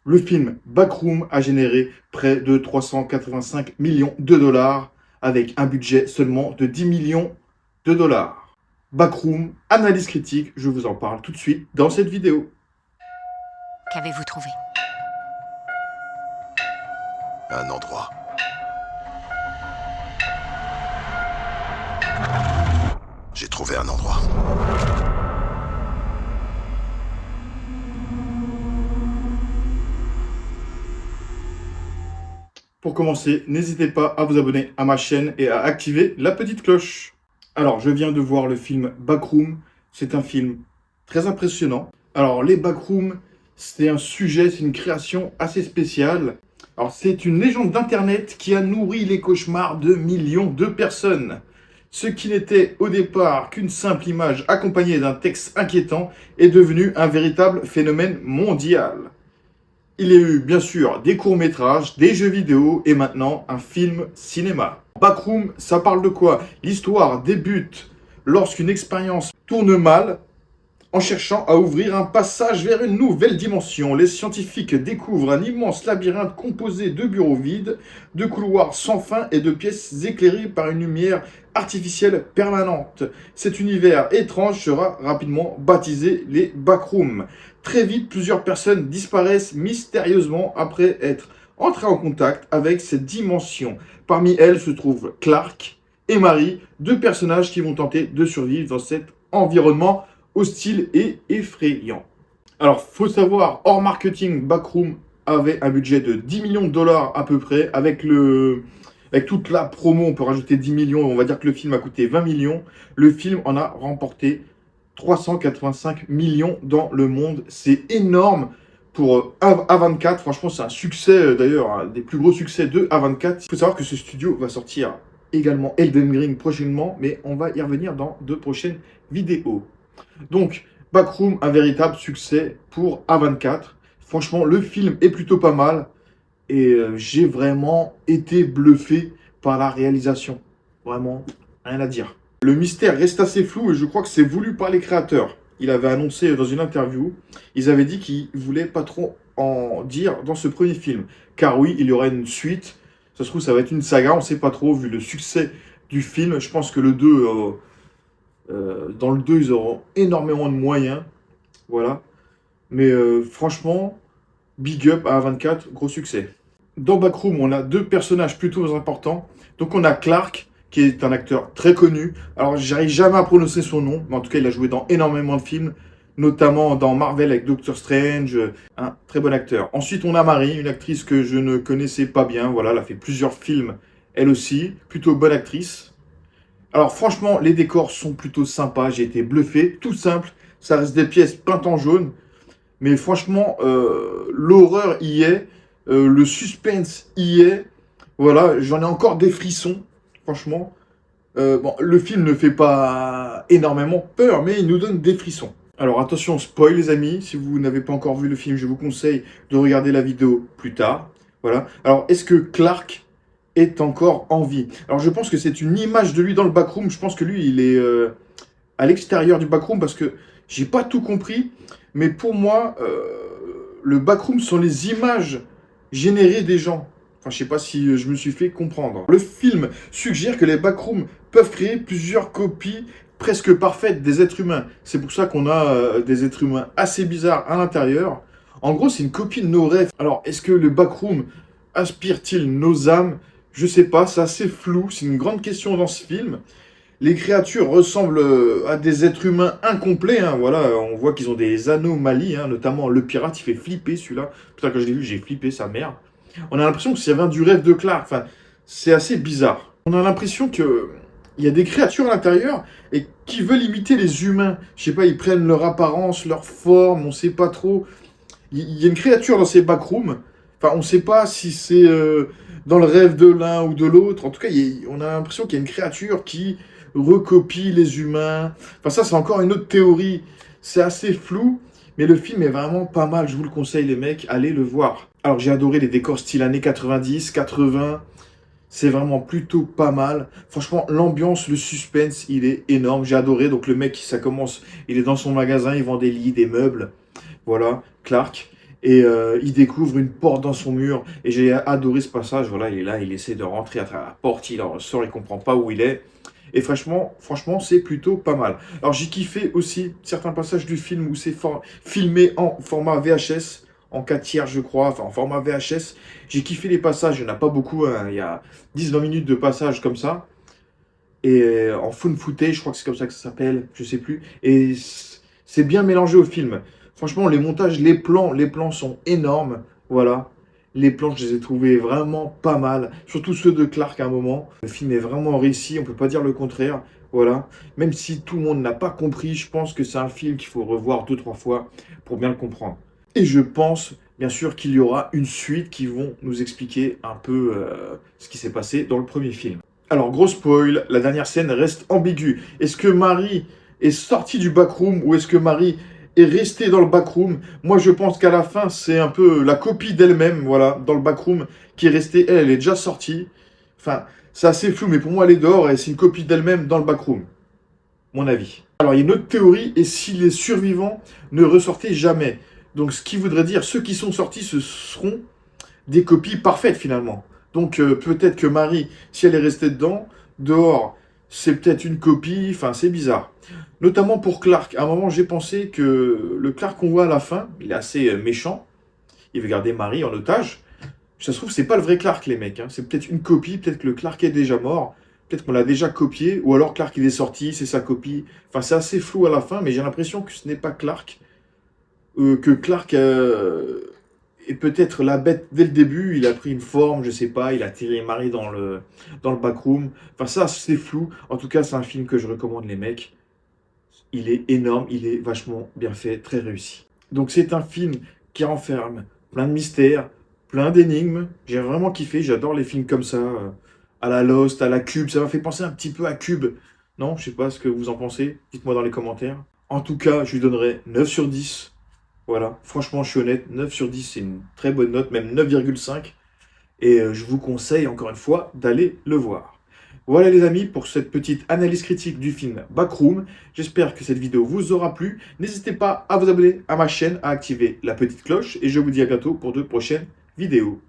Le film Backroom a généré près de 385 millions de dollars avec un budget seulement de 10 millions de dollars. Backroom, analyse critique, je vous en parle tout de suite dans cette vidéo. Qu'avez-vous trouvé? Un endroit. J'ai trouvé un endroit. Pour commencer, n'hésitez pas à vous abonner à ma chaîne et à activer la petite cloche. Alors, je viens de voir le film Backroom. C'est un film très impressionnant. Alors, les Backrooms, c'est un sujet, c'est une création assez spéciale. Alors, c'est une légende d'Internet qui a nourri les cauchemars de millions de personnes. Ce qui n'était au départ qu'une simple image accompagnée d'un texte inquiétant est devenu un véritable phénomène mondial. Il y a eu bien sûr des courts-métrages, des jeux vidéo et maintenant un film cinéma. Backroom, ça parle de quoi? L'histoire débute lorsqu'une expérience tourne mal en cherchant à ouvrir un passage vers une nouvelle dimension. Les scientifiques découvrent un immense labyrinthe composé de bureaux vides, de couloirs sans fin et de pièces éclairées par une lumière artificielle permanente. Cet univers étrange sera rapidement baptisé les Backrooms. Très vite, plusieurs personnes disparaissent mystérieusement après être entrées en contact avec cette dimension. Parmi elles se trouvent Clark et Marie, deux personnages qui vont tenter de survivre dans cet environnement hostile et effrayant. Alors, faut savoir, hors marketing, Backroom avait un budget de 10 millions de dollars à peu près. Avec toute la promo, on peut rajouter 10 millions. On va dire que le film a coûté 20 millions. Le film en a remporté 385 millions dans le monde. C'est énorme pour A24. Franchement, c'est un succès, d'ailleurs, un des plus gros succès de A24. Il faut savoir que ce studio va sortir également Elden Ring prochainement, mais on va y revenir dans de prochaines vidéos. Donc, Backroom, un véritable succès pour A24. Franchement, le film est plutôt pas mal et j'ai vraiment été bluffé par la réalisation. Vraiment, rien à dire. Le mystère reste assez flou et je crois que c'est voulu par les créateurs. Il avait annoncé dans une interview, ils avaient dit qu'ils voulaient pas trop en dire dans ce premier film. Car oui, il y aura une suite. Ça se trouve, ça va être une saga, on ne sait pas trop, vu le succès du film. Je pense que le 2, dans le 2, ils auront énormément de moyens. Voilà. Mais franchement, big up à A24, gros succès. Dans Backroom, on a deux personnages plutôt importants. Donc on a Clark, qui est un acteur très connu. Alors j'arrive jamais à prononcer son nom, mais en tout cas il a joué dans énormément de films, notamment dans Marvel avec Doctor Strange, un très bon acteur. Ensuite on a Marie, une actrice que je ne connaissais pas bien, voilà, elle a fait plusieurs films, elle aussi, plutôt bonne actrice. Alors franchement, les décors sont plutôt sympas, j'ai été bluffé, tout simple, ça reste des pièces peintes en jaune, mais franchement, l'horreur y est, le suspense y est, voilà, j'en ai encore des frissons, franchement. Bon, le film ne fait pas énormément peur, mais il nous donne des frissons. Alors attention, spoil les amis, si vous n'avez pas encore vu le film, je vous conseille de regarder la vidéo plus tard. Voilà. Alors, est-ce que Clark est encore en vie? Alors, je pense que c'est une image de lui dans le backroom. Je pense que lui, il est à l'extérieur du backroom parce que j'ai pas tout compris. Mais pour moi, le backroom sont les images générées des gens. Enfin, je sais pas si je me suis fait comprendre. Le film suggère que les backrooms peuvent créer plusieurs copies presque parfaites des êtres humains. C'est pour ça qu'on a des êtres humains assez bizarres à l'intérieur. En gros, c'est une copie de nos rêves. Alors, est-ce que le backroom aspire-t-il nos âmes? Je sais pas, c'est assez flou. C'est une grande question dans ce film. Les créatures ressemblent à des êtres humains incomplets. Hein, voilà, on voit qu'ils ont des anomalies, hein, notamment le pirate, il fait flipper celui-là. Putain, quand je l'ai vu, j'ai flippé sa mère. On a l'impression que ça vient du rêve de Clark. Enfin, c'est assez bizarre. On a l'impression que il y a des créatures à l'intérieur et qui veulent imiter les humains. Je sais pas, ils prennent leur apparence, leur forme, on sait pas trop. Il y a une créature dans ces backrooms. Enfin, on sait pas si c'est dans le rêve de l'un ou de l'autre. En tout cas, on a l'impression qu'il y a une créature qui recopie les humains. Enfin, ça, c'est encore une autre théorie. C'est assez flou, mais le film est vraiment pas mal. Je vous le conseille, les mecs, allez le voir. Alors, j'ai adoré les décors style années 90, 80. C'est vraiment plutôt pas mal. Franchement, l'ambiance, le suspense, il est énorme. J'ai adoré. Donc, le mec, ça commence, il est dans son magasin, il vend des lits, des meubles. Voilà, Clark. Et il découvre une porte dans son mur. Et j'ai adoré ce passage. Voilà, il est là, il essaie de rentrer à travers la porte, il en ressort, il comprend pas où il est. Et franchement, c'est plutôt pas mal. Alors j'ai kiffé aussi certains passages du film où c'est filmé en format VHS, en 4 tiers je crois, enfin en format VHS. J'ai kiffé les passages, il n'y en a pas beaucoup, hein. Il y a 10-20 minutes de passage comme ça. Et en found footage, je crois que c'est comme ça que ça s'appelle, je sais plus. Et c'est bien mélangé au film. Franchement, les montages, les plans sont énormes. Voilà. Les plans, je les ai trouvés vraiment pas mal. Surtout ceux de Clark à un moment. Le film est vraiment réussi, on peut pas dire le contraire. Voilà. Même si tout le monde n'a pas compris, je pense que c'est un film qu'il faut revoir 2-3 fois pour bien le comprendre. Et je pense, bien sûr, qu'il y aura une suite qui vont nous expliquer un peu ce qui s'est passé dans le premier film. Alors, gros spoil, la dernière scène reste ambiguë. Est-ce que Marie est sortie du backroom ou est-ce que Marie est restée dans le backroom? Moi, je pense qu'à la fin, c'est un peu la copie d'elle-même, voilà, dans le backroom, qui est restée. Elle est déjà sortie. Enfin, c'est assez flou, mais pour moi, elle est dehors et c'est une copie d'elle-même dans le backroom. Mon avis. Alors, il y a une autre théorie, et si les survivants ne ressortaient jamais? Donc, ce qui voudrait dire, ceux qui sont sortis, ce seront des copies parfaites, finalement. Donc peut-être que Marie, si elle est restée dehors, c'est peut-être une copie, enfin c'est bizarre. Notamment pour Clark. À un moment, j'ai pensé que le Clark qu'on voit à la fin, il est assez méchant. Il veut garder Marie en otage. Ça se trouve, c'est pas le vrai Clark, les mecs, hein. C'est peut-être une copie, peut-être que le Clark est déjà mort, peut-être qu'on l'a déjà copié, ou alors Clark il est sorti, c'est sa copie. Enfin, c'est assez flou à la fin, mais j'ai l'impression que ce n'est pas Clark. Que Clark est peut-être la bête dès le début, il a pris une forme, je sais pas, il a tiré Marie dans le backroom. Enfin ça, c'est flou. En tout cas, c'est un film que je recommande les mecs. Il est énorme, il est vachement bien fait, très réussi. Donc c'est un film qui renferme plein de mystères, plein d'énigmes. J'ai vraiment kiffé, j'adore les films comme ça, à la Lost, à la Cube. Ça m'a fait penser un petit peu à Cube. Non, je sais pas ce que vous en pensez. Dites-moi dans les commentaires. En tout cas, je lui donnerai 9 sur 10. Voilà, franchement, je suis honnête, 9 sur 10, c'est une très bonne note, même 9,5. Et je vous conseille, encore une fois, d'aller le voir. Voilà les amis, pour cette petite analyse critique du film Backroom. J'espère que cette vidéo vous aura plu. N'hésitez pas à vous abonner à ma chaîne, à activer la petite cloche. Et je vous dis à bientôt pour de prochaines vidéos.